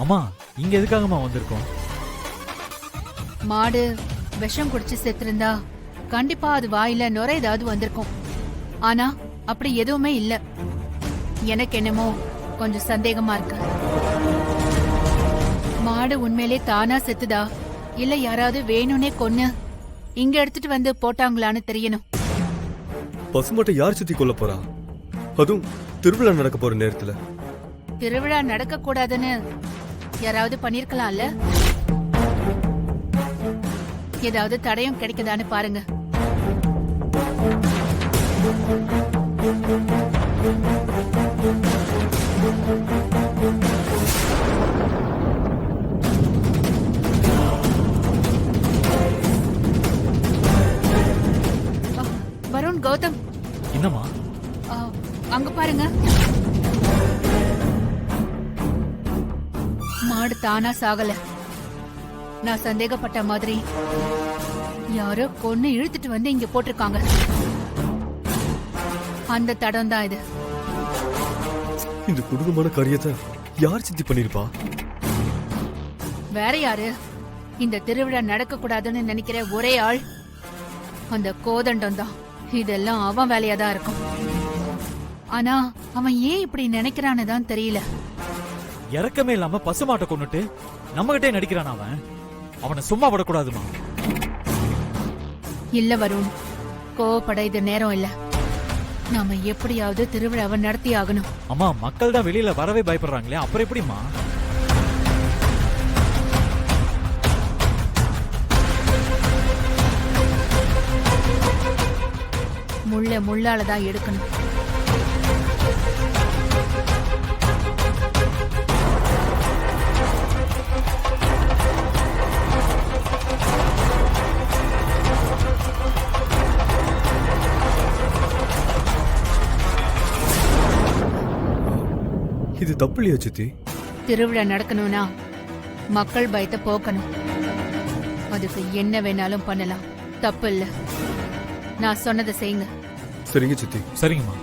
அம்மா இங்க எதுக்காகம்மா வந்திருக்கோம்? மாடு விஷம் குடிச்சு செத்திருந்தா கண்டிப்பா அது வாயில நுரை ஏதாவது வந்திருக்கும். ஆனா அப்படி எதுவுமே இல்ல. எனக்கு என்னமோ கொஞ்சம் சந்தேகமா இருக்கு. மாடு உண்மையிலே தானா செத்துதா இல்ல யாராவது வேணும்னே கொன்னு இங்க எடுத்துட்டு வந்து போட்டாங்களான்னு தெரியணும். பசுமாட்டை யார் சுத்தி கொல்ல போறா? அதுவும் திருவிழா நடக்க போற நேரத்துல. திருவிழா நடக்க கூடாதுன்னு யாராவது பண்ணிருக்கலாம்ல. ஏதாவது தடயம் கிடைக்குதான்னு பாருங்க. வருண், கௌதம், என்னம்மா? அங்க பாருங்க. மாடு தானா சாகல. நான் சந்தேகப்பட்ட மாதிரி யாரோ கொன்னு இழுத்துட்டு வந்து இங்க போட்டிருக்காங்க. அந்த தடம் தான் இது. இந்த கொடூரமான காரியத்தை யார் சித்தி பண்ணிருப்பா? வேற யாரு? இந்த திருவிழா நடக்க கூடாதுன்னு நினைக்கிற ஒரே ஆள் அந்த கோதண்டம் தான். இதெல்லாம் அவன் வேலையா தான் இருக்கும். ஆனா அவன் ஏன் இப்படி நினைக்கிறான்னு தான் தெரியல. இறக்கமே இல்லாம பசுமாட்டை கொன்னுட்டு நம்ம கிட்டே நடிக்கிறான் அவன். அவனை சும்மா விடக்கூடாதுமா. இல்ல வருண், கோவப்பட இது நேரம் இல்ல. நாம எப்படியாவது திருவிழாவை நடத்தி ஆகணும். அம்மா மக்கள் தான் வெளியில வரவே பயப்படுறாங்களே, அப்புறம் எப்படிமா? முள்ள முள்ளாலதான் எடுக்கணும். இது தப்பு இல்லையா சித்தி? திருவிழா நடக்கணும்னா மக்கள் பயத்தை போக்கணும். அதுக்கு என்ன வேணாலும் பண்ணலாம், தப்பு இல்ல. நான் சொன்னதை செய்யுங்க. சரிங்க சித்தி. சரிங்கம்மா.